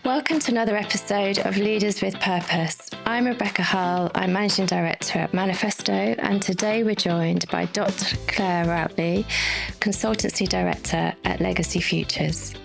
Welcome to another episode of Leaders with Purpose. I'm Rebecca Hull, I'm Managing Director at Manifesto, and today we're joined by Dr Claire Routley, Consultancy Director at Legacy Futures.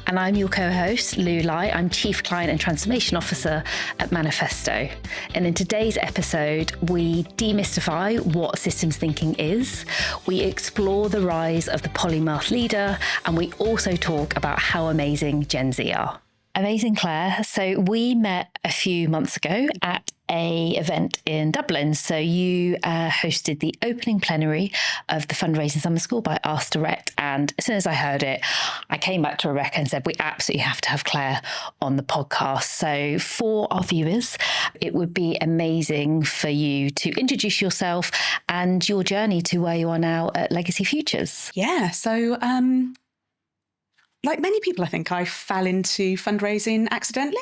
And I'm your co-host, Lou Lai. I'm Chief Client and Transformation Officer at Manifesto. And in today's episode, we demystify what systems thinking is, we explore the rise of the Polymath leader, and we also talk about how amazing Gen Z are. Amazing, Claire. So we met a few months ago at a event in Dublin. So you hosted the opening plenary of the fundraising summer school by Ask Direct. And as soon as I heard it, I came back to Rebecca and said, we absolutely have to have Claire on the podcast. So for our viewers, it would be amazing for you to introduce yourself and your journey to where you are now at Legacy Futures. Yeah. So, like many people, I think I fell into fundraising accidentally.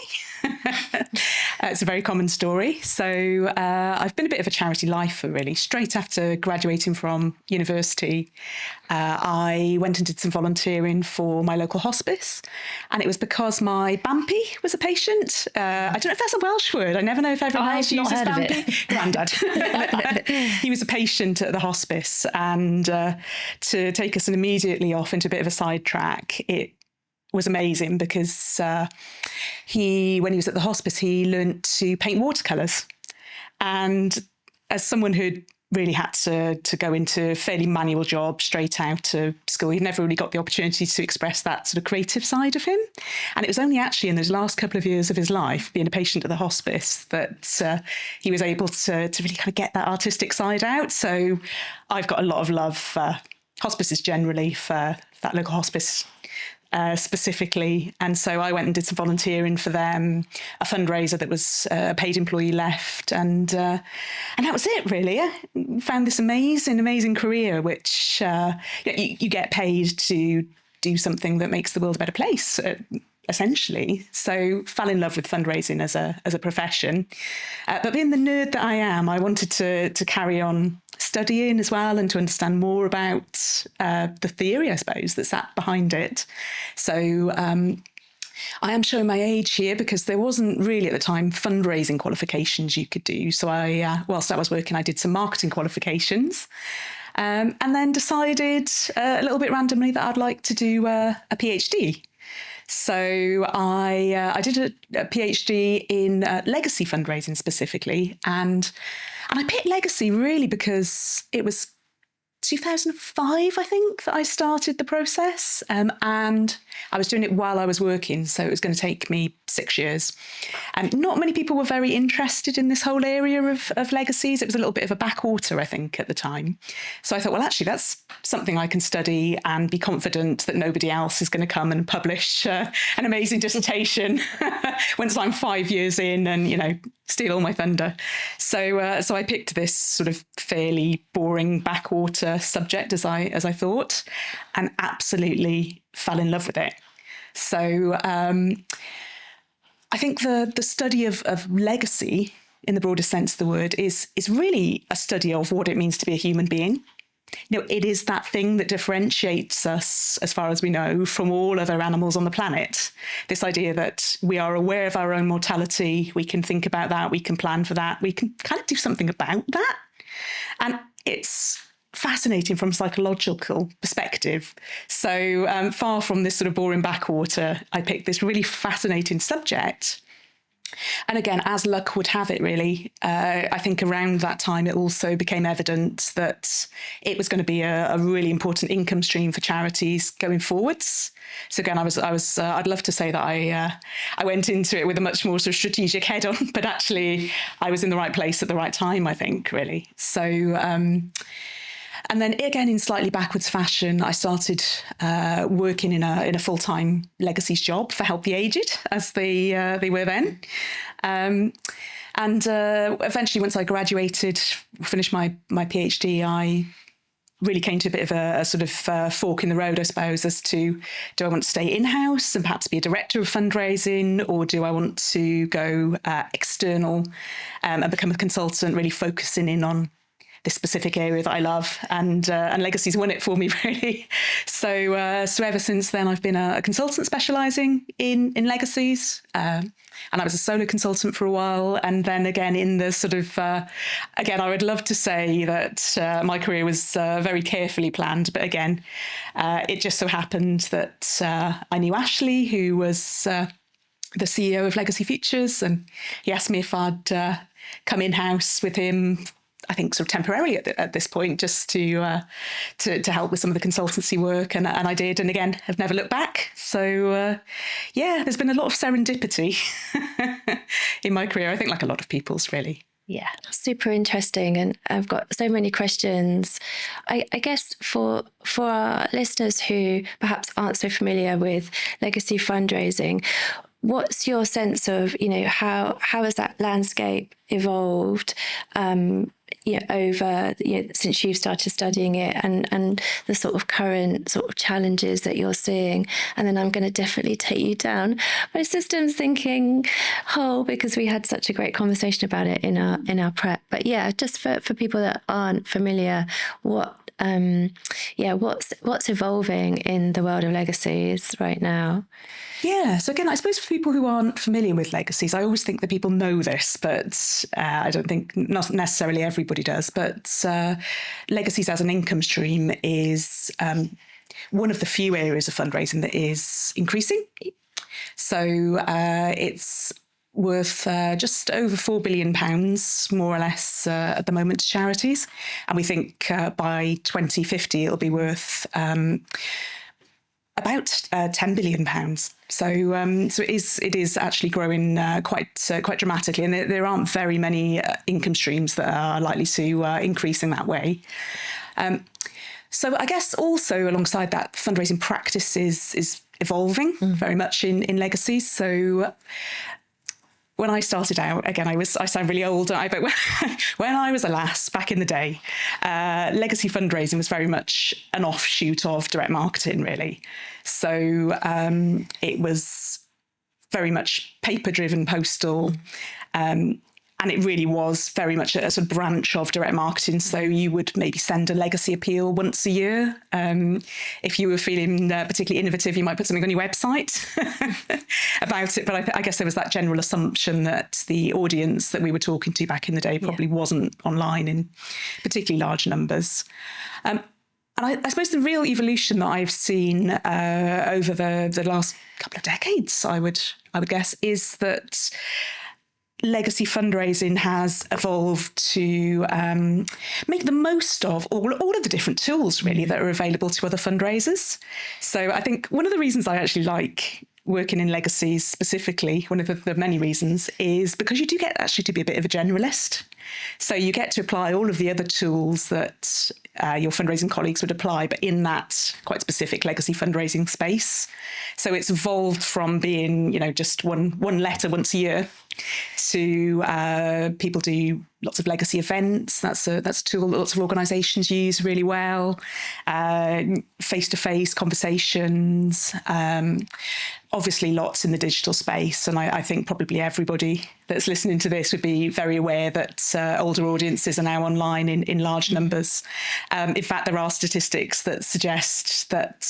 It's a very common story. So I've been a bit of a charity lifer, really. Straight after graduating from university, I went and did some volunteering for my local hospice. And it was because my Bampy was a patient. I don't know if that's a Welsh word. I never know if everyone else uses Bampy. Grandad. He was a patient at the hospice. And to take us immediately off into a bit of a sidetrack, it was amazing because when he was at the hospice, he learnt to paint watercolours. And as someone who'd really had to go into a fairly manual job straight out of school, he'd never really got the opportunity to express that sort of creative side of him. And it was only actually in those last couple of years of his life, being a patient at the hospice, that he was able to really kind of get that artistic side out. So I've got a lot of love for hospices generally, for that local hospice specifically. And so I went and did some volunteering for them, a fundraiser that was a paid employee left. And that was it, really. I found this amazing career, which you get paid to do something that makes the world a better place, essentially. So fell in love with fundraising as a profession. But being the nerd that I am, I wanted to carry on studying as well and to understand more about the theory, I suppose, that sat behind it. So I am showing my age here because there wasn't really at the time fundraising qualifications you could do. So whilst I was working, I did some marketing qualifications. And then decided a little bit randomly that I'd like to do a PhD. So I did a PhD in legacy fundraising specifically, and I picked legacy really because it was 2005, I think, that I started the process, and I was doing it while I was working, so it was going to take me 6 years. And not many people were very interested in this whole area of legacies. It was a little bit of a backwater, I think, at the time. So I thought, well, actually, that's something I can study and be confident that nobody else is going to come and publish an amazing dissertation once I'm 5 years in and, steal all my thunder. So I picked this sort of fairly boring backwater subject, as I thought, and absolutely fell in love with it. So I think the study of legacy, in the broadest sense of the word, is really a study of what it means to be a human being. It is that thing that differentiates us, as far as we know, from all other animals on the planet. This idea that we are aware of our own mortality, we can think about that, we can plan for that, we can kind of do something about that. And it's fascinating from a psychological perspective. So far from this sort of boring backwater, I picked this really fascinating subject. And again, as luck would have it, really, I think around that time it also became evident that it was going to be a really important income stream for charities going forwards. So again, I'd love to say that I went into it with a much more sort of strategic head on, but actually I was in the right place at the right time, I think, really. So and then again, in slightly backwards fashion, I started working in a full-time legacies job for Help the Aged, as they were then. And eventually, once I graduated, finished my PhD, I really came to a bit of a sort of fork in the road, I suppose, as to, do I want to stay in-house and perhaps be a director of fundraising, or do I want to go external and become a consultant, really focusing in on this specific area that I love, and legacies won it for me, really. So ever since then, I've been a consultant specialising in legacies, and I was a solo consultant for a while, and then again in the sort of again, I would love to say that my career was very carefully planned, but again, it just so happened that I knew Ashley, who was the CEO of Legacy Futures, and he asked me if I'd come in-house with him, I think sort of temporarily at this point, just to help with some of the consultancy work, and I did, and again have never looked back. So there's been a lot of serendipity in my career, I think, like a lot of people's, really. Yeah, super interesting, and I've got so many questions. I guess for our listeners who perhaps aren't so familiar with legacy fundraising, what's your sense of, how has that landscape evolved over since you've started studying it, and the sort of current sort of challenges that you're seeing? And then I'm going to definitely take you down my systems thinking hole, because we had such a great conversation about it in our prep. But yeah, just for people that aren't familiar, what's evolving in the world of legacies right now? Yeah, so again, I suppose for people who aren't familiar with legacies, I always think that people know this, but I don't think not necessarily everybody does. But legacies as an income stream is one of the few areas of fundraising that is increasing. So it's worth just over £4 billion, more or less, at the moment to charities. And we think by 2050, it'll be worth about £10 billion. So it is actually growing quite dramatically, and there aren't very many income streams that are likely to increase in that way. So I guess also alongside that, fundraising practice is evolving very much in legacies. So when I started out, again, I sound really old, but when I was a lass back in the day, legacy fundraising was very much an offshoot of direct marketing, really. So it was very much paper-driven, postal, and it really was very much a sort of branch of direct marketing. So you would maybe send a legacy appeal once a year. If you were feeling particularly innovative, you might put something on your website about it. But I guess there was that general assumption that the audience that we were talking to back in the day probably wasn't online in particularly large numbers. And I suppose the real evolution that I've seen over the last couple of decades, I would guess, is that legacy fundraising has evolved to make the most of all of the different tools, really, that are available to other fundraisers. So I think one of the reasons I actually like working in legacies specifically, one of the many reasons, is because you do get actually to be a bit of a generalist. So you get to apply all of the other tools that your fundraising colleagues would apply, but in that quite specific legacy fundraising space. So it's evolved from being, just one letter once a year to people do lots of legacy events. That's a tool that lots of organisations use really well. Face-to-face conversations. Obviously, lots in the digital space, and I think probably everybody that's listening to this would be very aware that older audiences are now online in large numbers. In fact, there are statistics that suggest that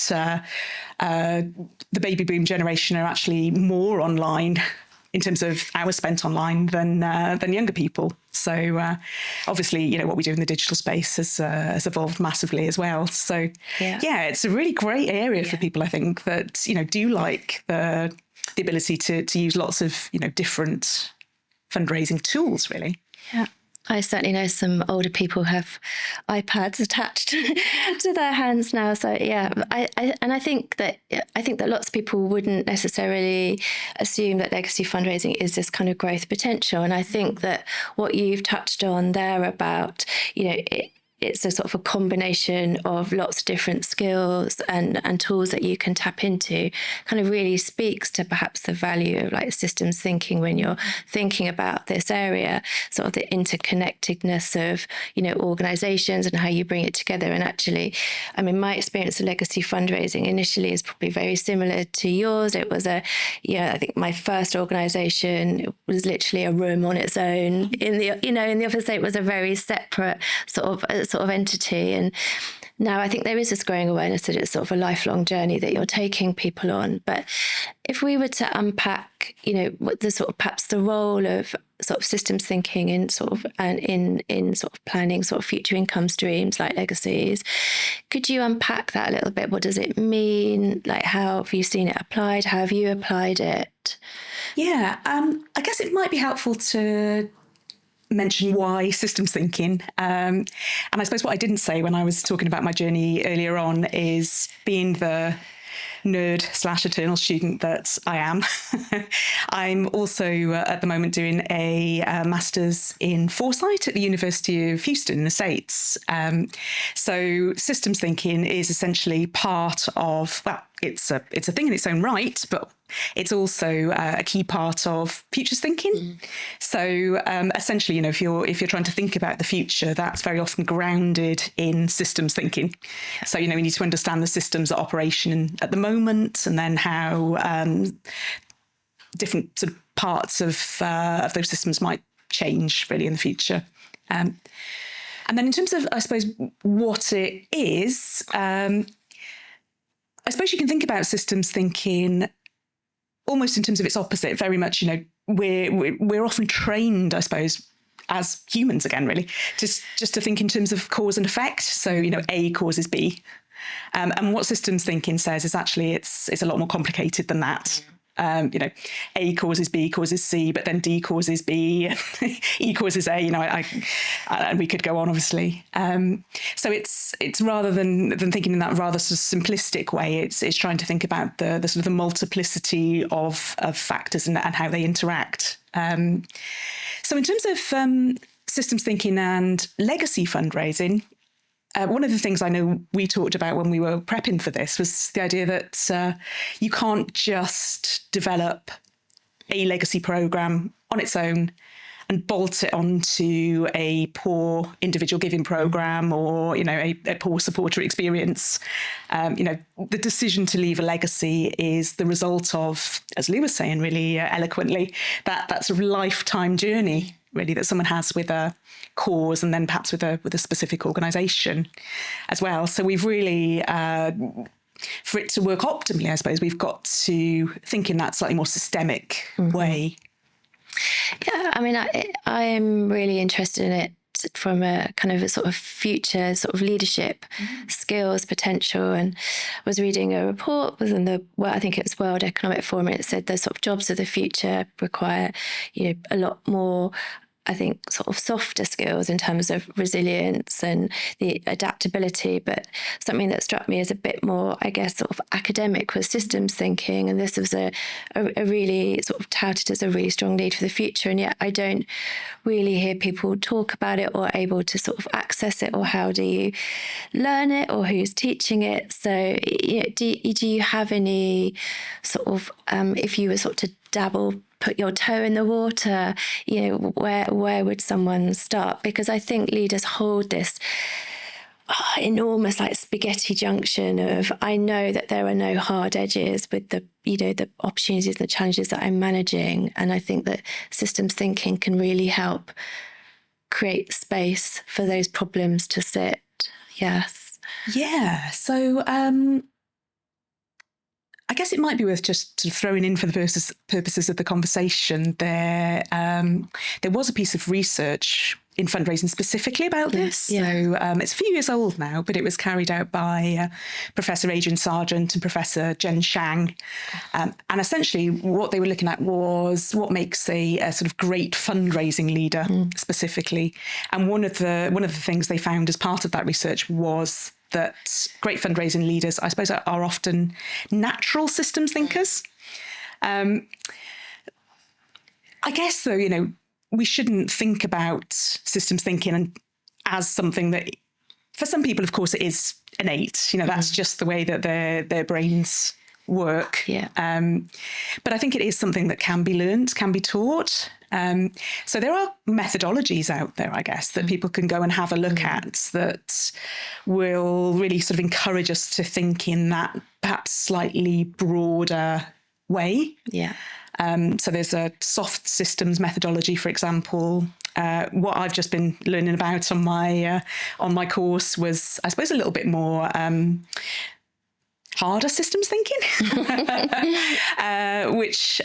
the baby boom generation are actually more online in terms of hours spent online than younger people. So obviously, what we do in the digital space has evolved massively as well. So it's a really great area for people, I think, that do like the ability to use lots of different fundraising tools, really. Yeah. I certainly know some older people have iPads attached to their hands now. So I think that lots of people wouldn't necessarily assume that legacy fundraising is this kind of growth potential. And I think that what you've touched on there about it's a sort of a combination of lots of different skills and tools that you can tap into, kind of really speaks to perhaps the value of like systems thinking when you're thinking about this area, sort of the interconnectedness of, you know, organizations and how you bring it together. And actually, I mean, my experience of legacy fundraising initially is probably very similar to yours. It was I think my first organization was literally a room on its own in the office. It was a very separate sort of entity. And now I think there is this growing awareness that it's sort of a lifelong journey that you're taking people on. But if we were to unpack, you know, what the sort of perhaps the role of sort of systems thinking in sort of and in sort of planning sort of future income streams like legacies, could you unpack that a little bit? What does it mean? Like, how have you seen it applied? How have you applied it? Yeah, I guess it might be helpful to mention why systems thinking. And I suppose what I didn't say when I was talking about my journey earlier on is, being the nerd / eternal student that I am, I'm also at the moment doing a master's in foresight at the University of Houston in the States. So systems thinking is essentially part of, well, it's a thing in its own right, but it's also a key part of futures thinking. So essentially, you know, if you're trying to think about the future, that's very often grounded in systems thinking. So, you know, we need to understand the systems at operation at the moment, and then how different sort of parts of those systems might change really in the future. And then in terms of, I suppose, what it is, I suppose you can think about systems thinking almost in terms of its opposite. Very much, you know, we're often trained, I suppose, as humans again, really, just to think in terms of cause and effect. So, you know, A causes B, and what systems thinking says is actually it's a lot more complicated than that. You know, A causes B causes C, but then D causes B, E causes A. You know, and we could go on, obviously. So it's rather than thinking in that rather sort of simplistic way, it's trying to think about the sort of the multiplicity of factors and how they interact. So in terms of systems thinking and legacy fundraising, one of the things I know we talked about when we were prepping for this was the idea that you can't just develop a legacy program on its own and bolt it onto a poor individual giving program or, you know, a poor supporter experience. You know, the decision to leave a legacy is the result of, as Lou was saying really eloquently, that sort of lifetime journey really that someone has with a cause, and then perhaps with a specific organisation as well. So we've really, for it to work optimally, I suppose, we've got to think in that slightly more systemic way. Yeah, I mean, I am really interested in it from a kind of a sort of future sort of leadership skills potential. And I was reading a report within I think it was World Economic Forum, and it said the sort of jobs of the future require, you know, a lot more, I think, sort of softer skills in terms of resilience and the adaptability. But something that struck me as a bit more, I guess, sort of academic was systems thinking. And this was a really sort of touted as a really strong lead for the future. And yet I don't really hear people talk about it or able to sort of access it, or how do you learn it, or who's teaching it. So, you know, do you have any sort of, if you were sort of to put your toe in the water, you know, where would someone start? Because I think leaders hold this enormous like spaghetti junction of, I know that there are no hard edges with the, you know, the opportunities and the challenges that I'm managing. And I think that systems thinking can really help create space for those problems to sit. Yes. Yeah. So I guess it might be worth just sort of throwing in, for the purposes of the conversation, there was a piece of research in fundraising specifically about this. Yeah. So it's a few years old now, but it was carried out by Professor Adrian Sargent and Professor Jen Shang. And essentially what they were looking at was what makes a sort of great fundraising leader specifically. And one of the things they found as part of that research was that great fundraising leaders, I suppose, are often natural systems thinkers. I guess, though, you know, we shouldn't think about systems thinking as something that for some people, of course, it is innate. That's just the way that their brains work. Yeah. But I think it is something that can be learned, can be taught. So there are methodologies out there, I guess, that people can go and have a look at that will really sort of encourage us to think in that perhaps slightly broader way. Yeah. So there's a soft systems methodology, for example. What I've just been learning about on my course was, I suppose, a little bit more harder systems thinking, which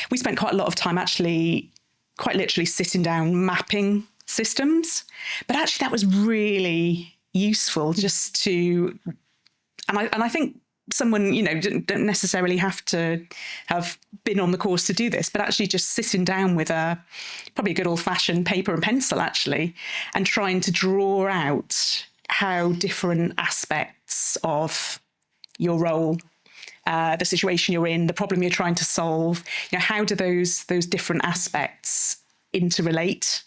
we spent quite a lot of time actually quite literally sitting down mapping systems. But actually that was really useful just to, and I think someone, don't necessarily have to have been on the course to do this, but actually just sitting down with probably a good old fashioned paper and pencil actually, and trying to draw out how different aspects of your role, the situation you're in, the problem you're trying to solve, how do those different aspects interrelate?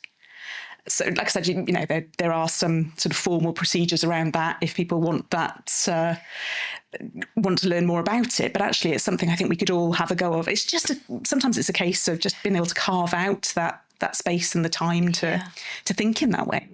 So, like I said, there are some sort of formal procedures around that if people want that, want to learn more about it. But actually, it's something I think we could all have a go of. It's just sometimes it's a case of just being able to carve out that space and the time to think in that way.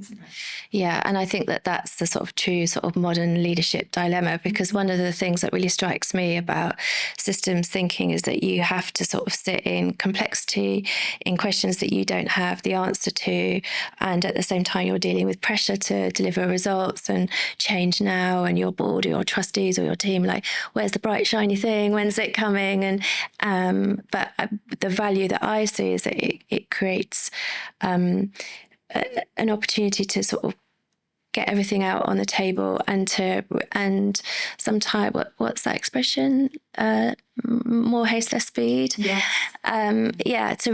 Yeah, and I think that's the sort of true sort of modern leadership dilemma, because one of the things that really strikes me about systems thinking is that you have to sort of sit in complexity, in questions that you don't have the answer to, and at the same time you're dealing with pressure to deliver results and change now, and your board or your trustees or your team, like, where's the bright shiny thing, when's it coming? And but the value that I see is that it creates an opportunity to sort of get everything out on the table and sometimes what's that expression, more haste less speed. It's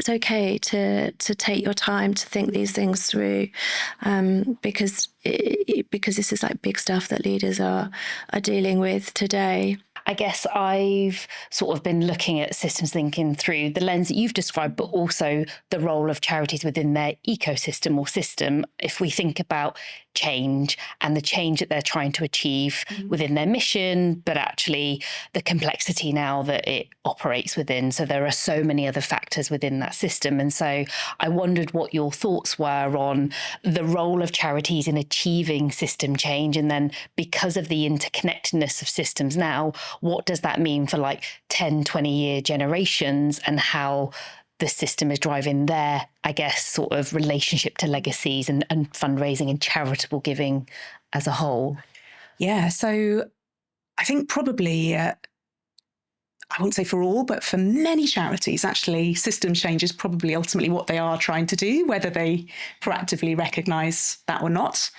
okay to take your time to think these things through, because this is like big stuff that leaders are dealing with today. I guess I've sort of been looking at systems thinking through the lens that you've described, but also the role of charities within their ecosystem or system. If we think about change and the change that they're trying to achieve within their mission, but actually the complexity now that it operates within. So there are so many other factors within that system. And so I wondered what your thoughts were on the role of charities in achieving system change. And then because of the interconnectedness of systems now, what does that mean for like 10, 20-year generations, and how the system is driving their, I guess, sort of relationship to legacies and fundraising and charitable giving as a whole? Yeah, so I think probably, I won't say for all, but for many charities, actually, systems change is probably ultimately what they are trying to do, whether they proactively recognise that or not.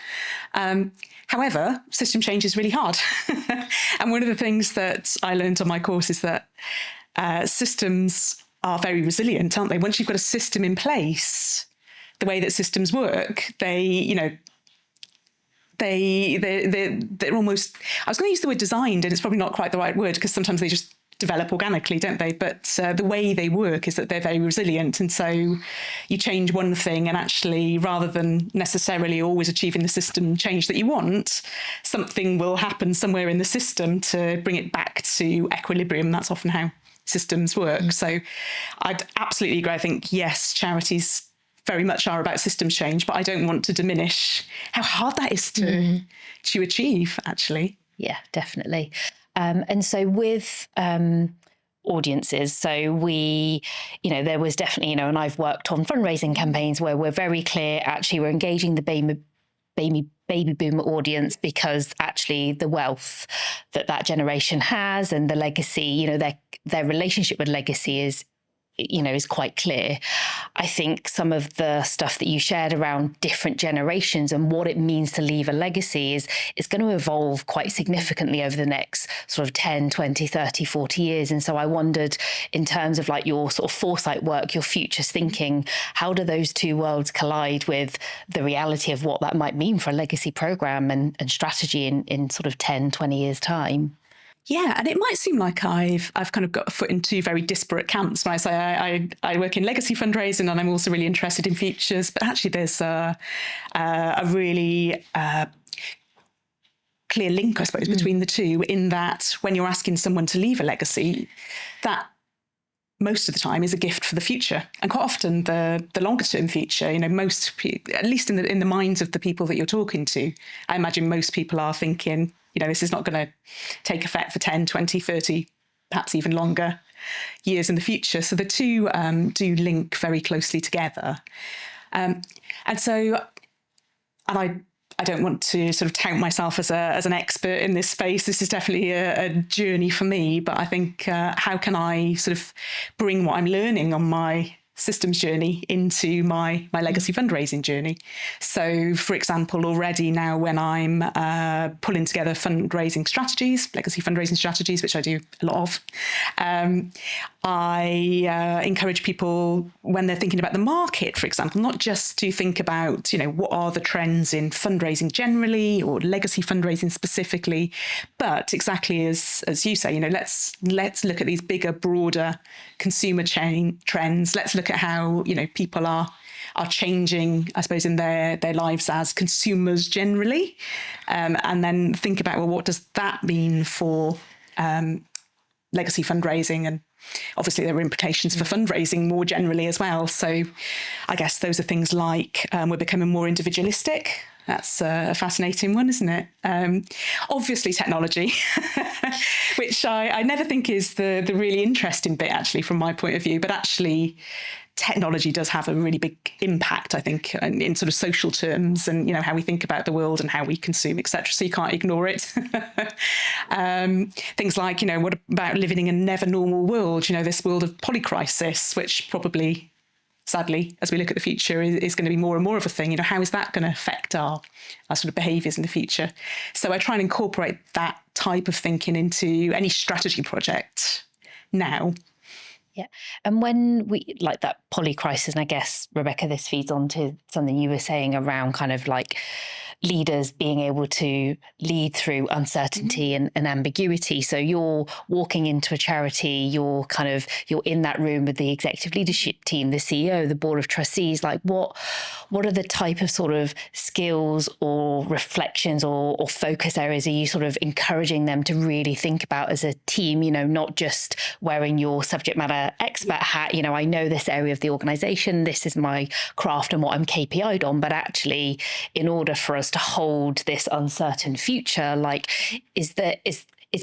However, system change is really hard. And one of the things that I learned on my course is that systems are very resilient, aren't they? Once you've got a system in place, the way that systems work, they're almost, I was going to use the word designed, and it's probably not quite the right word, because sometimes they just develop organically, don't they? But the way they work is that they're very resilient. And so you change one thing, and actually, rather than necessarily always achieving the system change that you want, something will happen somewhere in the system to bring it back to equilibrium. That's often how systems work. So I'd absolutely agree. I think, yes, charities very much are about systems change, but I don't want to diminish how hard that is to achieve, actually. Yeah, definitely. And so with audiences, so we, there was definitely, and I've worked on fundraising campaigns where we're very clear, actually, we're engaging the baby boomer audience, because actually the wealth that generation has and the legacy, their relationship with legacy is quite clear. I think some of the stuff that you shared around different generations and what it means to leave a legacy is going to evolve quite significantly over the next sort of 10, 20, 30, 40 years. And so I wondered, in terms of like your sort of foresight work, your futures thinking, how do those two worlds collide with the reality of what that might mean for a legacy program and strategy in sort of 10, 20 years' time? Yeah, and it might seem like I've kind of got a foot in two very disparate camps. When I say I work in legacy fundraising, and I'm also really interested in futures, but actually there's a really clear link, I suppose, between the two, in that when you're asking someone to leave a legacy, that most of the time is a gift for the future, and quite often the longer term future. Most people, at least in the minds of the people that you're talking to, I imagine most people are thinking, this is not going to take effect for 10, 20, 30, perhaps even longer years in the future. So the two do link very closely together. And I don't want to sort of tout myself as an expert in this space. This is definitely a journey for me, but I think how can I sort of bring what I'm learning on my systems journey into my legacy fundraising journey? So, for example, already now when I'm pulling together fundraising strategies, legacy fundraising strategies, which I do a lot of, I encourage people when they're thinking about the market, for example, not just to think about, what are the trends in fundraising generally or legacy fundraising specifically, but exactly as you say, let's look at these bigger, broader consumer chain trends. Let's look at how, people are changing, I suppose, in their lives as consumers generally, and then think about, well, what does that mean for legacy fundraising? And obviously there are implications for fundraising more generally as well. So I guess those are things like we're becoming more individualistic. That's a fascinating one, isn't it? Obviously technology, which I never think is the really interesting bit, actually, from my point of view. But actually, technology does have a really big impact, I think, in sort of social terms, and how we think about the world and how we consume, etc. So you can't ignore it. Things like, what about living in a never normal world? This world of polycrisis, which probably, sadly, as we look at the future, is going to be more and more of a thing. How is that going to affect our sort of behaviours in the future? So I try and incorporate that type of thinking into any strategy project now. Yeah. And when we like that polycrisis, and I guess, Rebecca, this feeds on to something you were saying around kind of like leaders being able to lead through uncertainty and ambiguity. So you're walking into a charity, you're in that room with the executive leadership team, the CEO, the board of trustees. Like what are the type of sort of skills or reflections or focus areas are you sort of encouraging them to really think about as a team, not just wearing your subject matter expert hat, I know this area of the organisation, this is my craft and what I'm KPI'd on, but actually in order for us to hold this uncertain future, like is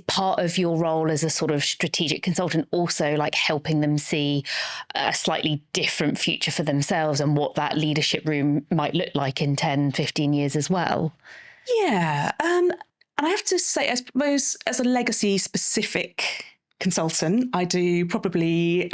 part of your role as a sort of strategic consultant also like helping them see a slightly different future for themselves and what that leadership room might look like in 10, 15 years as well? Yeah. And I have to say, I suppose, as a legacy specific consultant, I do probably,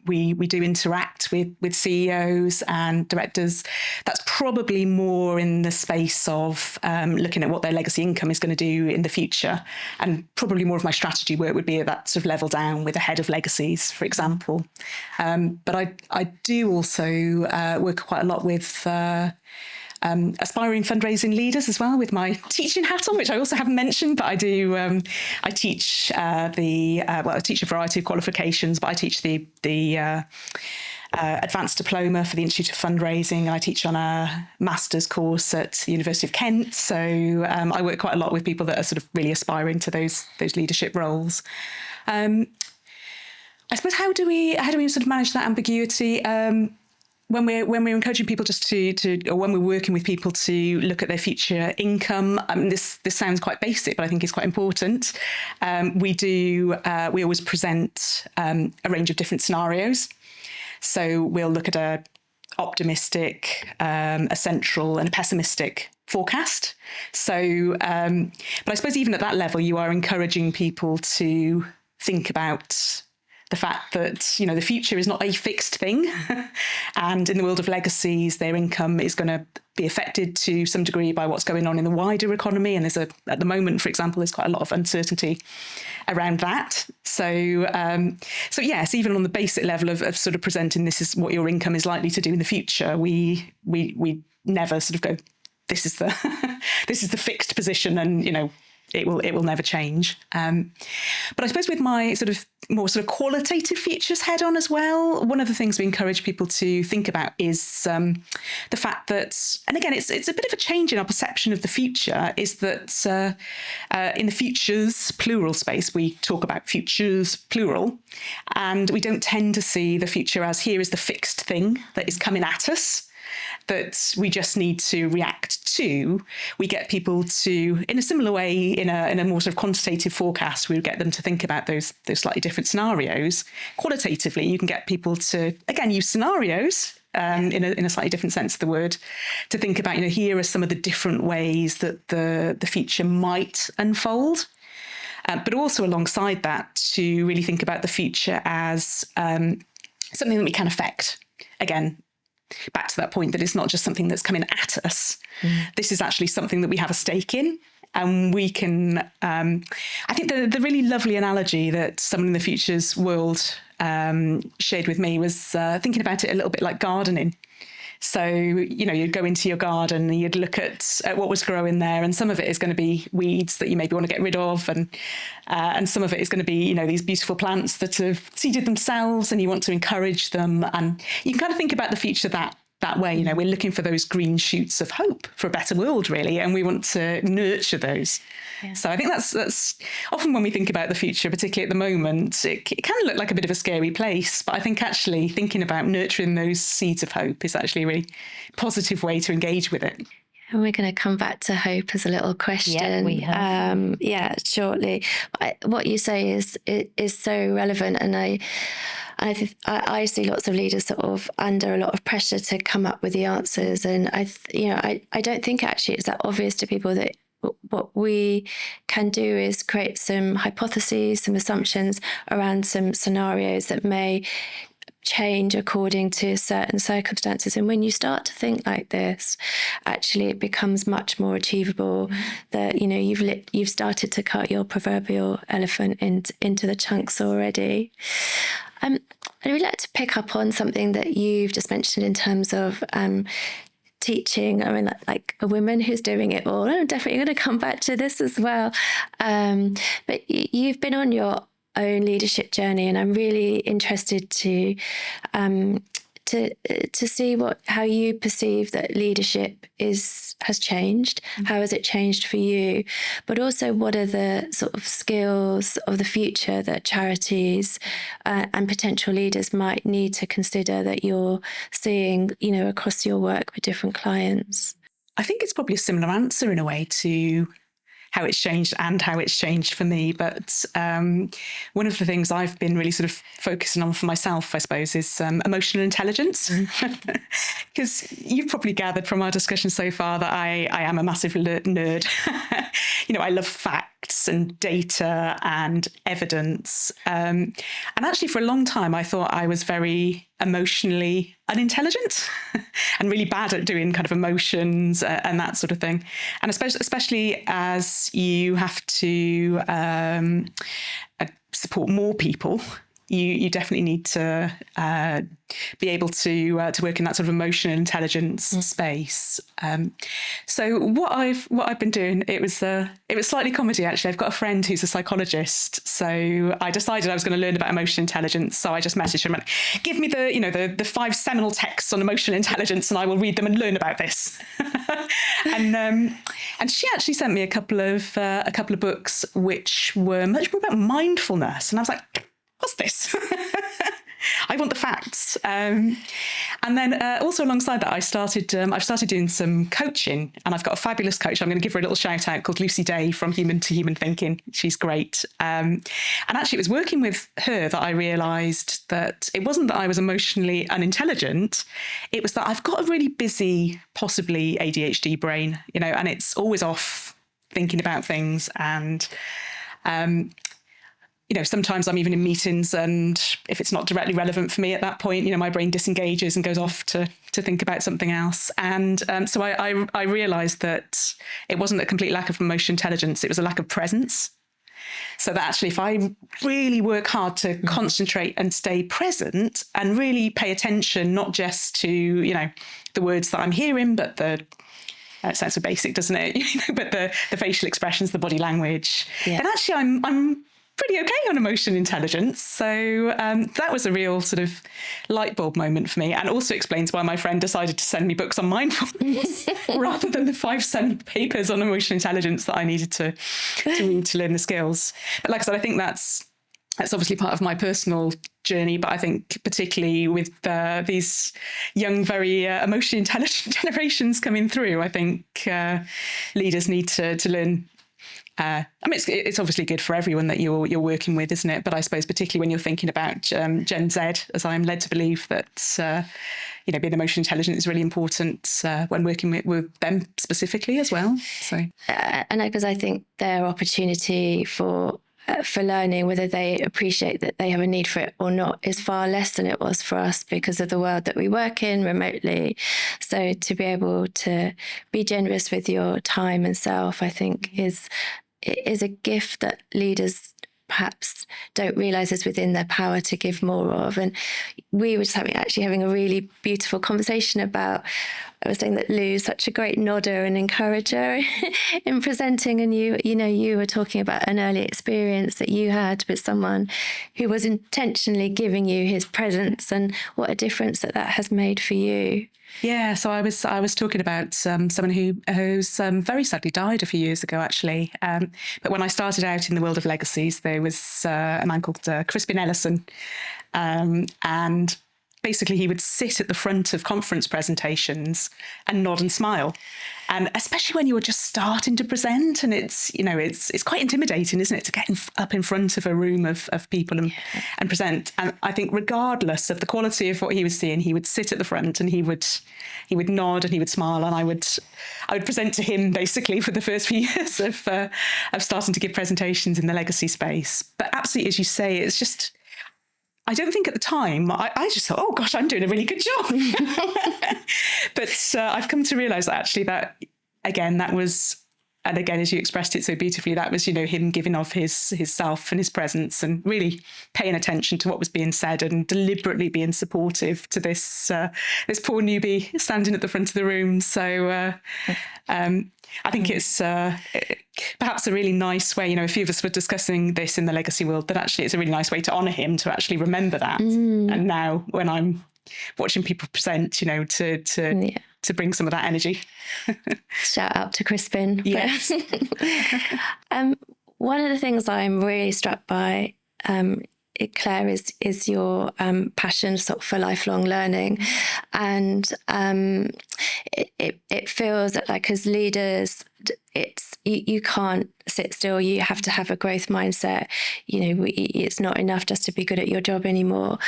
we do interact with CEOs and directors. That's probably more in the space of looking at what their legacy income is going to do in the future. And probably more of my strategy work would be at that sort of level down with a head of legacies, for example. But I do also work quite a lot with aspiring fundraising leaders as well, with my teaching hat on, which I also haven't mentioned, but I do. I teach I teach a variety of qualifications, but I teach the advanced diploma for the Institute of Fundraising, and I teach on a master's course at the University of Kent. So I work quite a lot with people that are sort of really aspiring to those leadership roles. I suppose how do we sort of manage that ambiguity? When we're encouraging people just or when we're working with people to look at their future income, this sounds quite basic, but I think it's quite important. We always present a range of different scenarios. So we'll look at a optimistic, a central, and a pessimistic forecast. So, but I suppose even at that level, you are encouraging people to think about the fact that, the future is not a fixed thing. And in the world of legacies, their income is going to be affected to some degree by what's going on in the wider economy. And at the moment, for example, there's quite a lot of uncertainty around that. So yes, even on the basic level of sort of presenting this is what your income is likely to do in the future, we never sort of go, this is the fixed position, and it will never change. But I suppose with my more qualitative futures head on as well, one of the things we encourage people to think about is the fact that, and again, it's a bit of a change in our perception of the future, is that in the futures plural space, we talk about futures plural, and we don't tend to see the future as here is the fixed thing that is coming at us that we just need to react to. We get people to, in a similar way, in a more quantitative forecast, we would get them to think about those slightly different scenarios. Qualitatively, you can get people to, again, use scenarios in a slightly different sense of the word, to think about, here are some of the different ways that the future might unfold. But also alongside that, to really think about the future as something that we can affect. Again, back to that point that it's not just something that's coming at us. This is actually something that we have a stake in, and we can, I think the really lovely analogy that someone in the futures world shared with me was thinking about it a little bit like gardening. So, you'd go into your garden and you'd look at what was growing there, and some of it is going to be weeds that you maybe want to get rid of, and some of it is going to be, these beautiful plants that have seeded themselves and you want to encourage them. And you can kind of think about the future that way. We're looking for those green shoots of hope for a better world, really, and we want to nurture those. Yeah. So I think that's often when we think about the future, particularly at the moment, it can look like a bit of a scary place, but I think actually thinking about nurturing those seeds of hope is actually a really positive way to engage with it. And we're going to come back to hope as a little question. Yeah, we have. Shortly. What you say is so relevant, and I see lots of leaders sort of under a lot of pressure to come up with the answers, and I don't think actually it's that obvious to people that what we can do is create some hypotheses, some assumptions around some scenarios that may change according to certain circumstances. And when you start to think like this, actually it becomes much more achievable. That you've started to cut your proverbial elephant into the chunks already. I'd really like to pick up on something that you've just mentioned in terms of teaching. I mean, like a woman who's doing it all. I'm definitely going to come back to this as well. But you've been on your own leadership journey, and I'm really interested to see how you perceive that leadership has changed. How has it changed for you? But also, what are the sort of skills of the future that charities and potential leaders might need to consider that you're seeing, across your work with different clients? I think it's probably a similar answer in a way to how it's changed and how it's changed for me. But one of the things I've been really sort of focusing on for myself, I suppose, is emotional intelligence. Because you've probably gathered from our discussion so far that I am a massive nerd. I love facts and data and evidence. And actually, for a long time, I thought I was very emotionally unintelligent and really bad at doing kind of emotions and that sort of thing. And especially as you have to support more people, you definitely need to be able to work in that sort of emotional intelligence space. So what I've been doing, it was slightly comedy actually. I've got a friend who's a psychologist, so I decided I was going to learn about emotional intelligence. So I just messaged her and went, give me the 5 seminal texts on emotional intelligence, and I will read them and learn about this. and she actually sent me a couple of books which were much more about mindfulness, and I was like, what's this? I want the facts. And then also alongside that, I've started doing some coaching, and I've got a fabulous coach. I'm going to give her a little shout out called Lucy Day from Human to Human Thinking. She's great. And actually it was working with her that I realised that it wasn't that I was emotionally unintelligent. It was that I've got a really busy, possibly ADHD brain, and it's always off thinking about things. And sometimes I'm even in meetings, and if it's not directly relevant for me at that point, my brain disengages and goes off to think about something else. And so I realised that it wasn't a complete lack of emotional intelligence, it was a lack of presence. So that actually, if I really work hard to concentrate and stay present and really pay attention, not just to, the words that I'm hearing, but the It sounds so basic, doesn't it? But the facial expressions, the body language. Yeah. And actually, I'm pretty okay on emotion intelligence. So that was a real sort of light bulb moment for me, and also explains why my friend decided to send me books on mindfulness rather than the 5 papers on emotional intelligence that I needed to read to learn the skills. But like I said, I think that's obviously part of my personal journey, but I think particularly with these young, very emotionally intelligent generations coming through, I think leaders need to learn. I mean, it's obviously good for everyone that you're working with, isn't it? But I suppose particularly when you're thinking about Gen Z, as I'm led to believe that being emotionally intelligent is really important when working with them specifically as well. So, and because I think their opportunity for learning, whether they appreciate that they have a need for it or not, is far less than it was for us because of the world that we work in remotely. So to be able to be generous with your time and self, I think is a gift that leaders perhaps don't realise is within their power to give more of. And we were just having a really beautiful conversation about, I was saying that Lou's such a great nodder and encourager in presenting, and you were talking about an early experience that you had with someone who was intentionally giving you his presence, and what a difference that has made for you. Yeah, so I was talking about someone who's very sadly died a few years ago, actually. But when I started out in the world of legacies, there was a man called Crispin Ellison, and basically he would sit at the front of conference presentations and nod and smile. And especially when you were just starting to present, and it's quite intimidating, isn't it, to get up in front of a room of people and present. And I think regardless of the quality of what he was seeing, he would sit at the front and he would nod and he would smile, and I would present to him basically for the first few years of starting to give presentations in the legacy space. But absolutely, as you say, it's just, I don't think at the time, I just thought, oh gosh, I'm doing a really good job. But I've come to realise that actually that was, and again, as you expressed it so beautifully, that was, him giving of his self and his presence and really paying attention to what was being said and deliberately being supportive to this poor newbie standing at the front of the room. So I think it's perhaps a really nice way, a few of us were discussing this in the legacy world, that actually it's a really nice way to honour him, to actually remember that. And now when I'm watching people present, to bring some of that energy. Shout out to Crispin. Yes. One of the things I'm really struck by, Claire, is your passion sort of for lifelong learning, and it feels that, like, as leaders, you can't sit still. You have to have a growth mindset. It's not enough just to be good at your job anymore,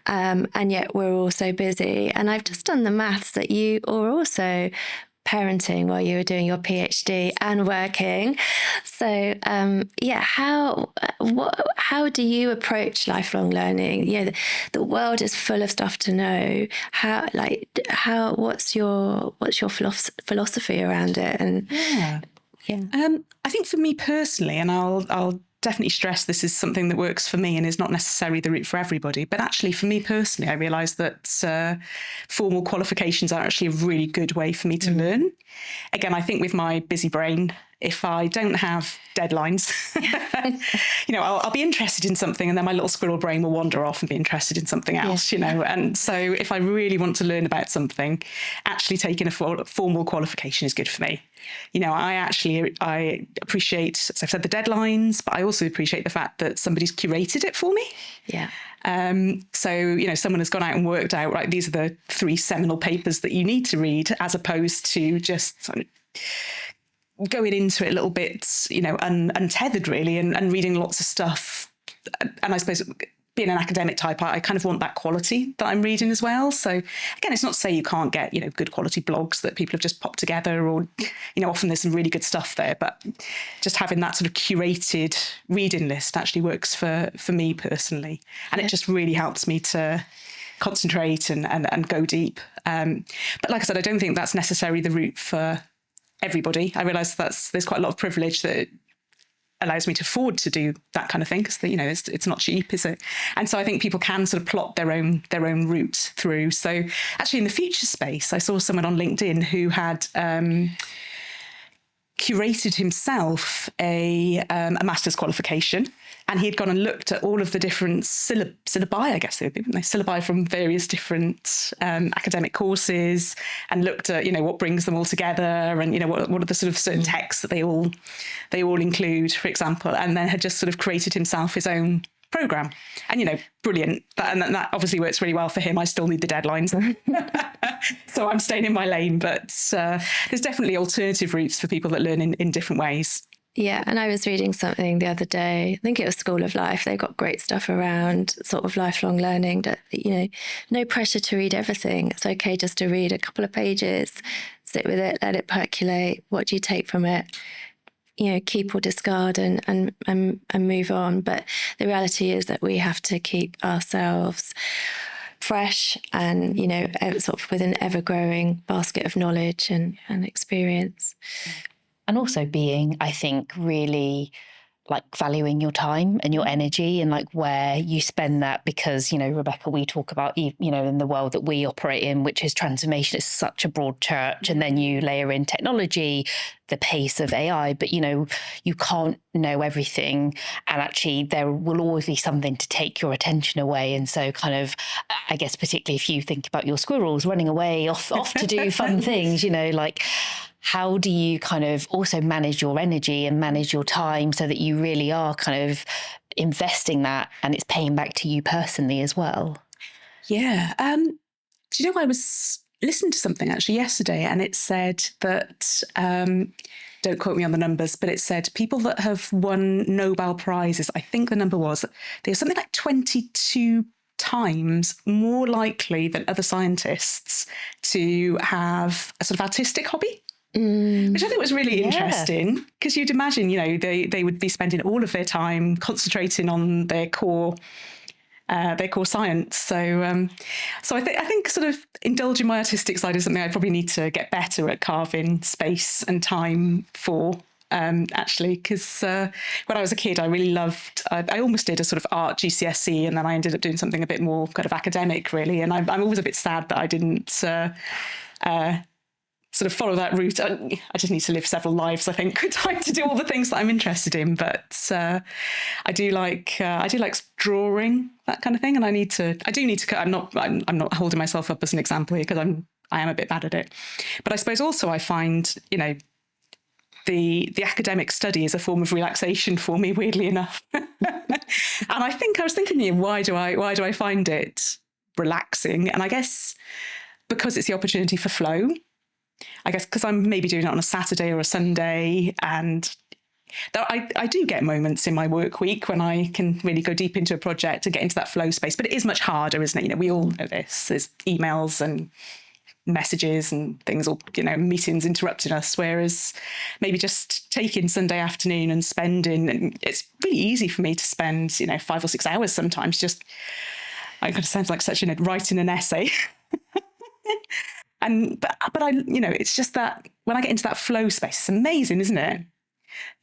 and yet we're all so busy. And I've just done the maths that you are also parenting while you were doing your PhD and working. So how do you approach lifelong learning? The world is full of stuff to know. What's your philosophy around it? And I think for me personally, and I'll definitely stress this is something that works for me and is not necessarily the route for everybody. But actually, for me personally, I realised that formal qualifications are actually a really good way for me to learn. Again, I think with my busy brain, if I don't have deadlines, I'll be interested in something, and then my little squirrel brain will wander off and be interested in something else, And so if I really want to learn about something, actually taking a formal qualification is good for me. I appreciate, as I've said, the deadlines, but I also appreciate the fact that somebody's curated it for me. Yeah. So, someone has gone out and worked out, right, these are the 3 seminal papers that you need to read, as opposed to just sort of going into it a little bit, untethered really, and reading lots of stuff. And I suppose being an academic type, I kind of want that quality that I'm reading as well. So again, it's not to say you can't get, good quality blogs that people have just popped together, or, often there's some really good stuff there, but just having that sort of curated reading list actually works for me personally. And it just really helps me to concentrate and go deep. But like I said, I don't think that's necessarily the route for everybody. I realise there's quite a lot of privilege that allows me to afford to do that kind of thing, because it's not cheap, is it? And so I think people can sort of plot their own route through. So actually, in the future space, I saw someone on LinkedIn who had curated himself a master's qualification, and he had gone and looked at all of the different syllabi, I guess they would be, syllabi from various different academic courses, and looked at what brings them all together, and what are the sort of certain texts that they all include, for example, and then had just sort of created himself his own program. And brilliant, and that obviously works really well for him. I still need the deadlines, so I'm staying in my lane, but there's definitely alternative routes for people that learn in different ways. Yeah, and I was reading something the other day, I think it was School of Life. They've got great stuff around sort of lifelong learning, that no pressure to read everything. It's okay just to read a couple of pages, sit with it, let it percolate. What do you take from it? Keep or discard and move on. But the reality is that we have to keep ourselves fresh and, sort of with an ever-growing basket of knowledge and experience. And also being, I think, really like valuing your time and your energy and like where you spend that, because, Rebecca, we talk about, in the world that we operate in, which is transformation, is such a broad church. And then you layer in technology, the pace of AI, but, you can't know everything. And actually there will always be something to take your attention away. And so kind of, I guess, particularly if you think about your squirrels running away off to do fun things, how do you kind of also manage your energy and manage your time so that you really are kind of investing that and it's paying back to you personally as well? Yeah. Do you know, I was listening to something actually yesterday, and it said that, don't quote me on the numbers, but it said people that have won Nobel Prizes, I think the number was, there's something like 22 times more likely than other scientists to have a sort of artistic hobby. Which I think was really interesting, because you'd imagine, they would be spending all of their time concentrating on their core science. So I think sort of indulging my artistic side is something I probably need to get better at carving space and time for. Actually, because when I was a kid, I really loved, I almost did a sort of art GCSE, and then I ended up doing something a bit more kind of academic, really. And I'm always a bit sad that I didn't sort of follow that route. I just need to live several lives, I think, time to do all the things that I'm interested in. But I do like drawing, that kind of thing, and I do need to. I'm not holding myself up as an example here, because I am a bit bad at it. But I suppose also I find the academic study is a form of relaxation for me, weirdly enough. And I was thinking, why do I find it relaxing? And I guess because it's the opportunity for flow. I guess because I'm maybe doing it on a Saturday or a Sunday, and I do get moments in my work week when I can really go deep into a project and get into that flow space. But it is much harder, isn't it? We all know this. There's emails and messages and things, or meetings interrupting us. Whereas maybe just taking Sunday afternoon and spending, and it's really easy for me to spend 5 or 6 hours sometimes. Just I kind of sounds like such writing an essay. But I, it's just that when I get into that flow space, it's amazing, isn't it?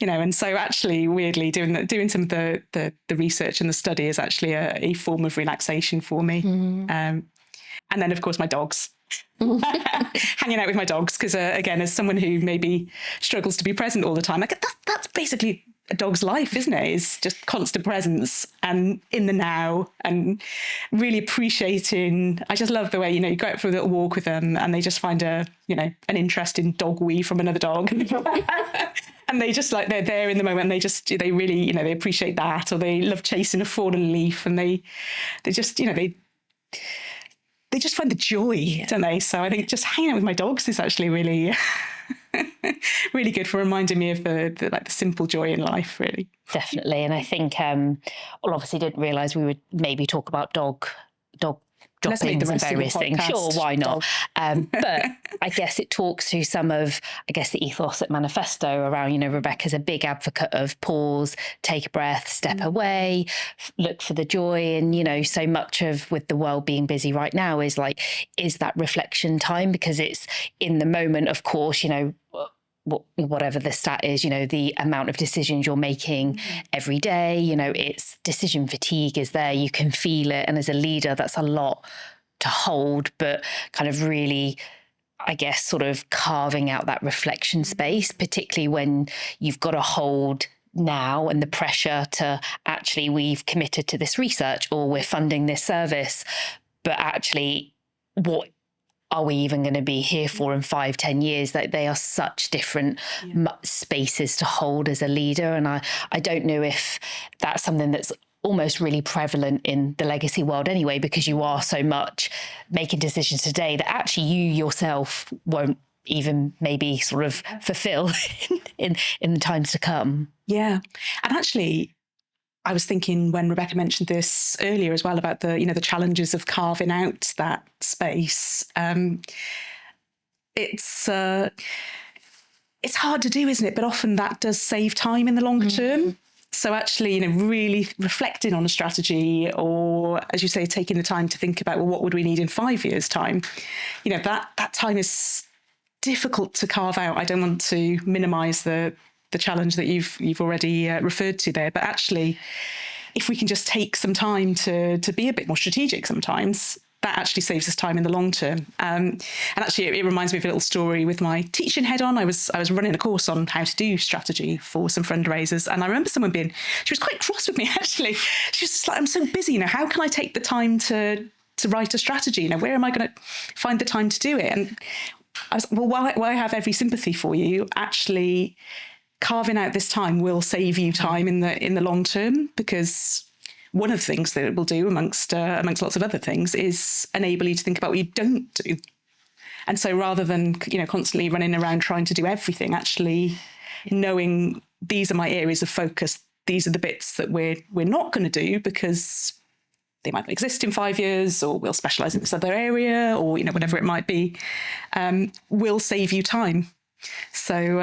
And so actually, weirdly, doing some of the research and the study is actually a form of relaxation for me. And then, of course, my dogs. Hanging out with my dogs, because again, as someone who maybe struggles to be present all the time, that's basically a dog's life, isn't it? It's just constant presence and in the now, and really appreciating. I just love the way you go out for a little walk with them, and they just find an interest in dog wee from another dog, and they just they're there in the moment. And they really they appreciate that, or they love chasing a fallen leaf, and they just they just find the joy, don't they? So I think just hanging out with my dogs is actually really, really good for reminding me of the simple joy in life, really. Definitely. And I think, obviously didn't realise we would maybe talk about dog droppings and various things. Sure, why not? But I guess it talks to some of, the ethos at Manifesto around, Rebecca's a big advocate of pause, take a breath, step away, look for the joy. And, so much of with the world being busy right now is that reflection time, because it's in the moment, of course, whatever the stat is, the amount of decisions you're making every day, it's decision fatigue is there, you can feel it. And as a leader, that's a lot to hold, but kind of really, I guess, sort of carving out that reflection space, particularly when you've got to hold now and the pressure to actually, we've committed to this research or we're funding this service, but actually what are we even going to be here for in 5-10 years? That they are such different spaces to hold as a leader. And I don't know if that's something that's almost really prevalent in the legacy world anyway, because you are so much making decisions today that actually you yourself won't even maybe sort of fulfill in the times to come. Yeah. And actually, I was thinking when Rebecca mentioned this earlier as well about the challenges of carving out that space. It's hard to do, isn't it? But often that does save time in the longer term. So actually, really reflecting on a strategy, or as you say, taking the time to think about, well, what would we need in 5 years' time? That time is difficult to carve out. I don't want to minimise the challenge that you've already referred to there, but actually, if we can just take some time to be a bit more strategic sometimes, that actually saves us time in the long term. And actually, it reminds me of a little story with my teaching head on. I was running a course on how to do strategy for some fundraisers, and I remember someone she was quite cross with me actually. She was just like, I'm so busy, how can I take the time to write a strategy? Where am I going to find the time to do it? And I was, well, while I have every sympathy for you, actually carving out this time will save you time in the long term, because one of the things that it will do amongst lots of other things is enable you to think about what you don't do. And so rather than constantly running around trying to do everything, actually knowing these are my areas of focus, these are the bits that we're not going to do because they might not exist in 5 years, or we'll specialise in this other area, or whatever it might be, will save you time. So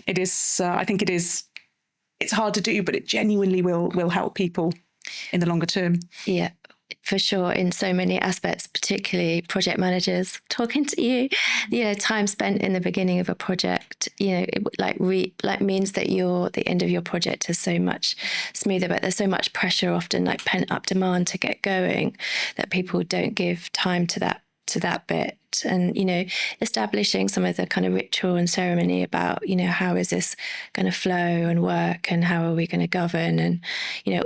it is. I think it is. It's hard to do, but it genuinely will help people in the longer term. Yeah, for sure. In so many aspects, particularly project managers. Talking to you, time spent in the beginning of a project, it means that the end of your project is so much smoother. But there's so much pressure, often like pent up demand to get going, that people don't give time to that bit. And establishing some of the kind of ritual and ceremony about how is this going to flow and work, and how are we going to govern, and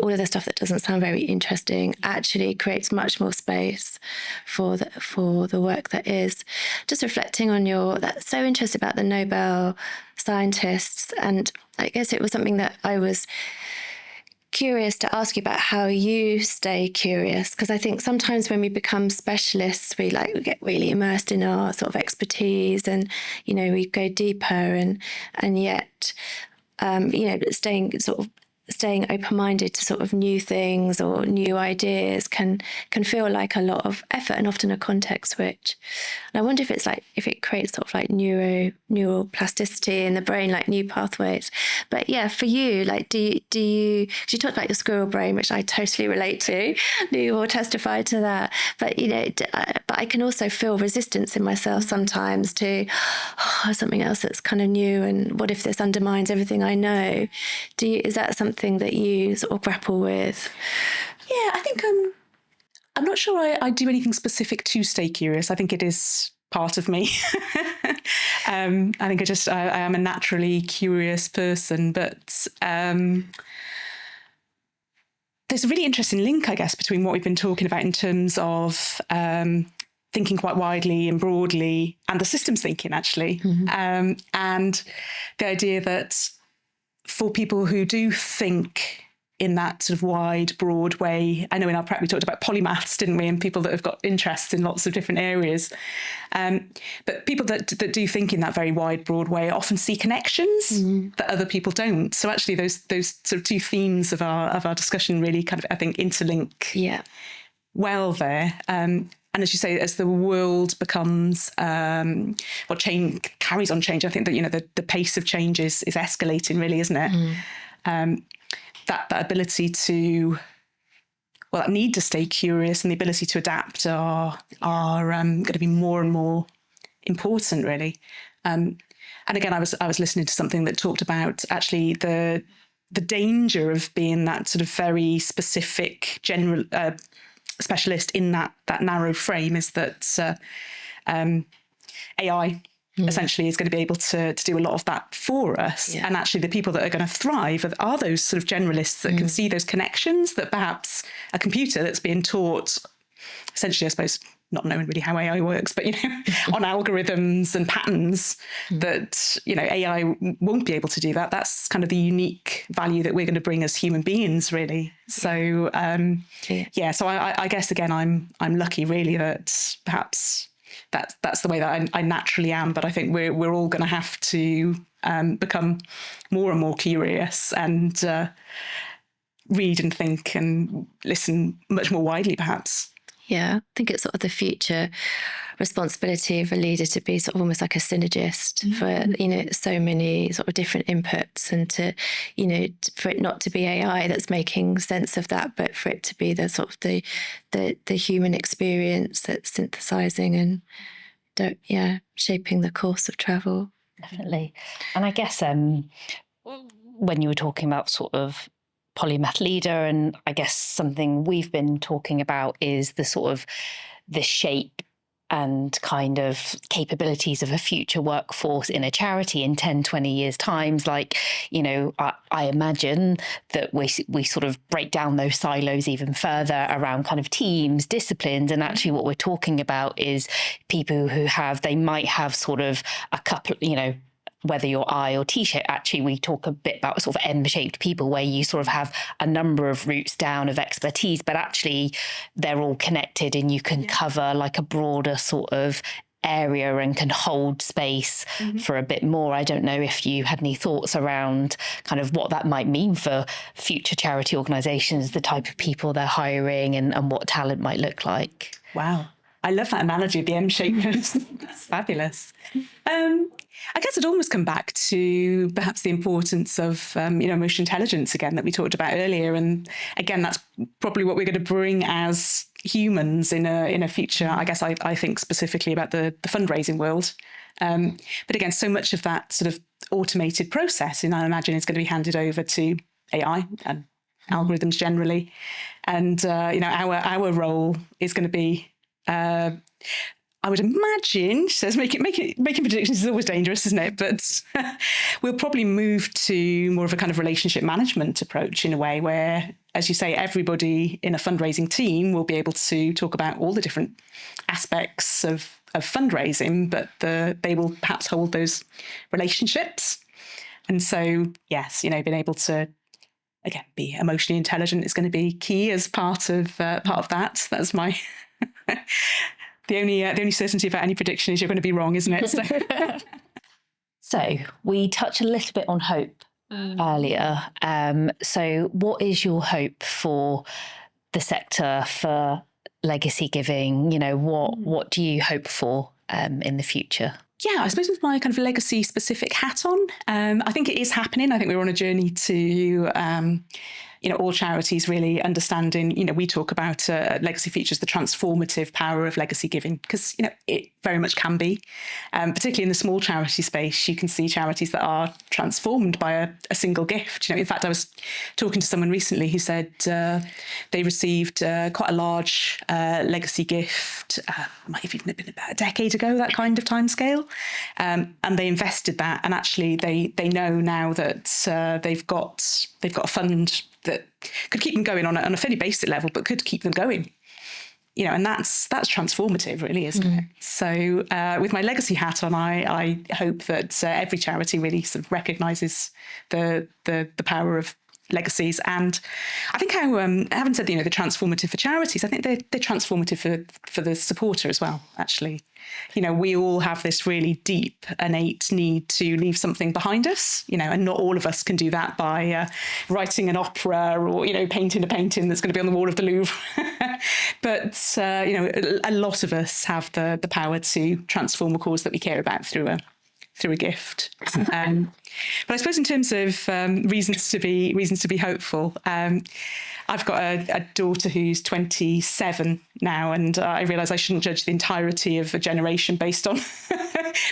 all of the stuff that doesn't sound very interesting actually creates much more space for the work that is. Just reflecting on that's so interesting about the Nobel scientists, and I guess it was something that I was curious to ask you about, how you stay curious, because I think sometimes when we become specialists, we get really immersed in our sort of expertise, and we go deeper, and yet staying open-minded to sort of new things or new ideas can feel like a lot of effort and often a context switch. And I wonder if it creates sort of like neural plasticity in the brain, like new pathways. But yeah, for you, do you, because you talked about your squirrel brain, which I totally relate to, you will testify to that. But but I can also feel resistance in myself sometimes to something else that's kind of new, and what if this undermines everything I know? Is that something that you sort of grapple with? Yeah, I think I'm not sure I do anything specific to stay curious. I think it is part of me. I think I am a naturally curious person, but there's a really interesting link, I guess, between what we've been talking about in terms of thinking quite widely and broadly, and the systems thinking, actually. And the idea that for people who do think in that sort of wide, broad way, I know in our prep we talked about polymaths, didn't we, and people that have got interests in lots of different areas. But people that do think in that very wide, broad way often see connections that other people don't. So actually those sort of two themes of our discussion really kind of, I think, interlink well there. And as you say, as the world becomes, change carries on change, I think that, the pace of change is escalating really, isn't it? That ability to, that need to stay curious and the ability to adapt are going to be more and more important, really. And again, I was listening to something that talked about actually the danger of being that sort of very specific general specialist in that narrow frame is that AI essentially is going to be able to do a lot of that for us. And actually the people that are going to thrive are those sort of generalists that can see those connections that perhaps a computer that's being taught, essentially, I suppose, not knowing really how AI works, but, on algorithms and patterns that, AI won't be able to do that. That's kind of the unique value that we're going to bring as human beings, really. So, so I guess, again, I'm lucky, really, that perhaps that's the way that I naturally am. But I think we're all going to have to become more and more curious and read and think and listen much more widely, perhaps. Yeah, I think it's sort of the future responsibility of a leader to be sort of almost like a synergist for, so many sort of different inputs, and to, for it not to be AI that's making sense of that, but for it to be the sort of the human experience that's synthesizing and shaping the course of travel. Definitely. And I guess when you were talking about sort of Polymath leader, and I guess something we've been talking about is the sort of the shape and kind of capabilities of a future workforce in a charity in 10, 20 years' times. Like, I imagine that we sort of break down those silos even further around kind of teams, disciplines. And actually what we're talking about is people they might have sort of a couple, whether you're I or T-shape. Actually, we talk a bit about sort of M-shaped people, where you sort of have a number of routes down of expertise, but actually they're all connected, and you can cover like a broader sort of area and can hold space for a bit more. I don't know if you had any thoughts around kind of what that might mean for future charity organisations, the type of people they're hiring, and what talent might look like. Wow. I love that analogy of the M-shape. That's fabulous. I guess it'd almost come back to perhaps the importance of, emotional intelligence again that we talked about earlier. And again, that's probably what we're going to bring as humans in a future. I guess I think specifically about the fundraising world. But again, so much of that sort of automated process, I imagine, is going to be handed over to AI and algorithms generally. And, our role is going to be, I would imagine, says making predictions is always dangerous, isn't it? But we'll probably move to more of a kind of relationship management approach, in a way where, as you say, everybody in a fundraising team will be able to talk about all the different aspects of fundraising, but they will perhaps hold those relationships. And so, yes, being able to, again, be emotionally intelligent is going to be key as part of that. That's my the only certainty about any prediction is you're going to be wrong, isn't it? So we touched a little bit on hope earlier. So what is your hope for the sector, for legacy giving? What do you hope for in the future? Yeah, I suppose with my kind of legacy specific hat on, I think it is happening. I think we're on a journey to, all charities really understanding, we talk about legacy features, the transformative power of legacy giving, because, it very much can be, particularly in the small charity space. You can see charities that are transformed by a single gift. In fact, I was talking to someone recently who said they received quite a large legacy gift, might have even been about a decade ago, that kind of timescale. And they invested that, and actually they know now that they've got a fund that could keep them going on a fairly basic level, but could keep them going. And that's transformative, really, isn't it? So with my legacy hat on, I hope that every charity really sort of recognises the power of legacies. And I think how, having said, the transformative for charities, I think they're transformative for the supporter as well, actually. We all have this really deep, innate need to leave something behind us, and not all of us can do that by writing an opera or, painting a painting that's going to be on the wall of the Louvre. But, a lot of us have the power to transform a cause that we care about through a gift. But I suppose in terms of reasons to be hopeful, I've got a daughter who's 27 now, and I realise I shouldn't judge the entirety of a generation based on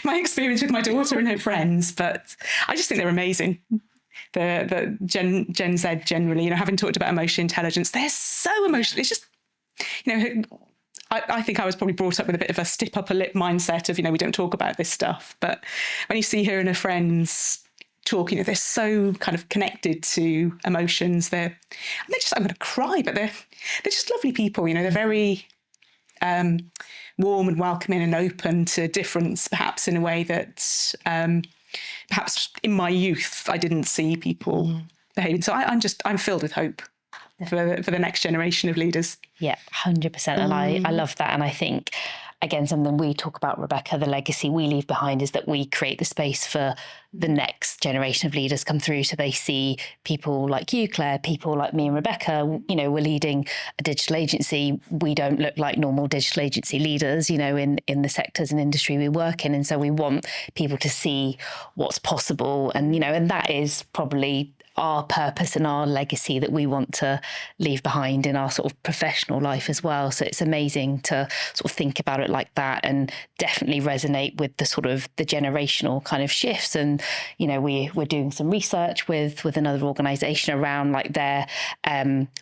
my experience with my daughter and her friends, but I just think they're amazing. The Gen Z generally, having talked about emotional intelligence, they're so emotional. It's just, I think I was probably brought up with a bit of a stiff upper lip mindset of, we don't talk about this stuff. But when you see her and her friends talking, they're so kind of connected to emotions. I'm going to cry, but they're just lovely people. They're very warm and welcoming and open to difference, perhaps in a way that perhaps in my youth I didn't see people behaving. So I'm filled with hope for the next generation of leaders. Yeah, 100%. And I love that. And I think, again, something we talk about, Rebecca, the legacy we leave behind is that we create the space for the next generation of leaders come through. So they see people like you, Claire, people like me and Rebecca, we're leading a digital agency. We don't look like normal digital agency leaders, in the sectors and industry we work in. And so we want people to see what's possible. And, and that is probably our purpose and our legacy that we want to leave behind in our sort of professional life as well. So it's amazing to sort of think about it like that, and definitely resonate with the sort of the generational kind of shifts. And, we're doing some research with another organisation around like their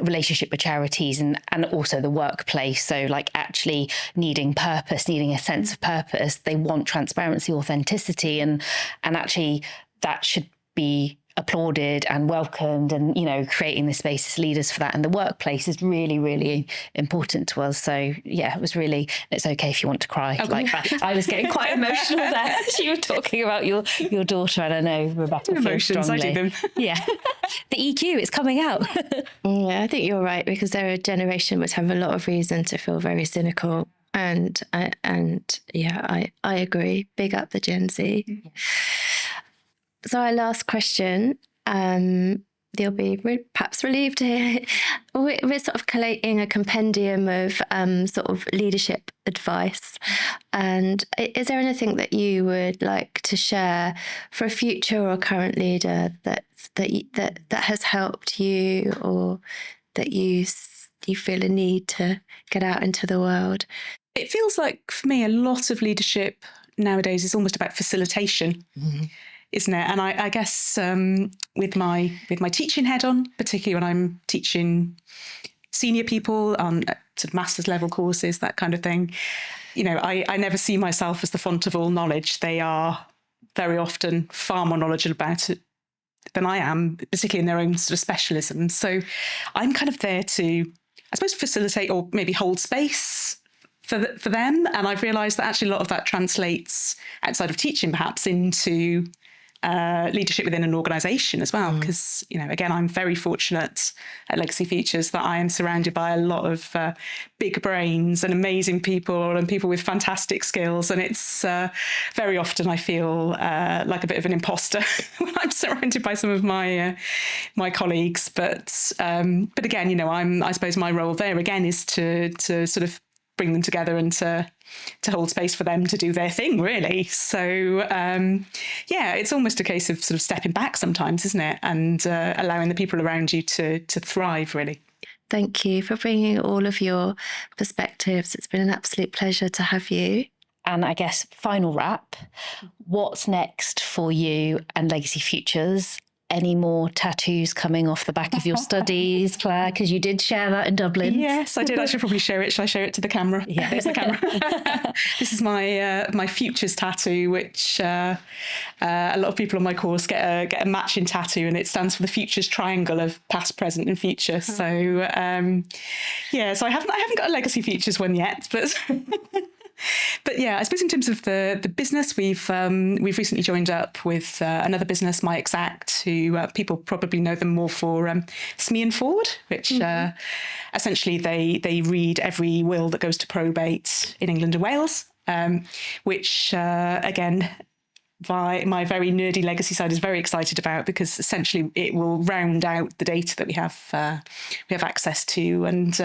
relationship with charities and also the workplace. So like actually needing purpose, needing a sense of purpose. They want transparency, authenticity, and actually that should be applauded and welcomed, and creating the space as leaders for that. And the workplace is really, really important to us. So yeah, it's okay if you want to cry like that. I was getting quite emotional there. You were talking about your daughter, and I know Rebecca feels emotions, strongly. I do them. Yeah. The EQ, it's coming out. Yeah, I think you're right, because their generation would have a lot of reason to feel very cynical. And yeah, I agree. Big up the Gen Z. Yeah. So our last question, you'll be perhaps relieved to hear, we're sort of collating a compendium of sort of leadership advice. And is there anything that you would like to share for a future or current leader that has helped you, or that you feel a need to get out into the world? It feels like for me a lot of leadership nowadays is almost about facilitation. Mm-hmm. Isn't it? And I guess with my teaching head on, particularly when I'm teaching senior people on sort of master's level courses, that kind of thing, I never see myself as the font of all knowledge. They are very often far more knowledgeable about it than I am, particularly in their own sort of specialism. So I'm kind of there to, I suppose, facilitate or maybe hold space for them. And I've realised that actually a lot of that translates outside of teaching, perhaps into leadership within an organisation as well, because again, I'm very fortunate at Legacy Futures that I am surrounded by a lot of big brains and amazing people and people with fantastic skills, and it's very often I feel like a bit of an imposter when I'm surrounded by some of my colleagues. But again, I suppose my role there again is to sort of bring them together and to hold space for them to do their thing, really. So, it's almost a case of sort of stepping back sometimes, isn't it? And allowing the people around you to thrive, really. Thank you for bringing all of your perspectives. It's been an absolute pleasure to have you. And I guess final wrap, what's next for you and Legacy Futures? Any more tattoos coming off the back of your studies, Claire? Because you did share that in Dublin. Yes, I did. I should probably share it. Shall I share it to the camera? Yeah. There's the camera. This is my futures tattoo, which a lot of people on my course get a matching tattoo, and it stands for the futures triangle of past, present, and future. So so I haven't got a Legacy Futures one yet, but. But yeah, I suppose in terms of the business, we've recently joined up with another business, My Exact, who people probably know them more for SME and Forward, which essentially they read every will that goes to probate in England and Wales, which again, my very nerdy legacy side is very excited about, because essentially it will round out the data that we have access to, and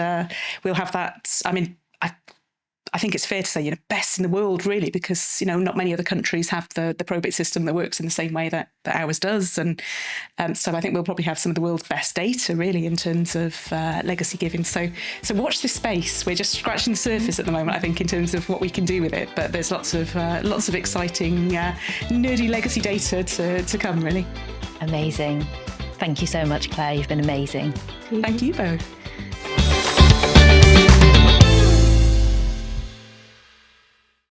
we'll have that. I mean, I think it's fair to say, best in the world, really, because, not many other countries have the probate system that works in the same way that ours does. And so I think we'll probably have some of the world's best data, really, in terms of legacy giving. So watch this space. We're just scratching the surface at the moment, I think, in terms of what we can do with it. But there's lots of exciting, nerdy legacy data to come, really. Amazing. Thank you so much, Claire. You've been amazing. Thank you both.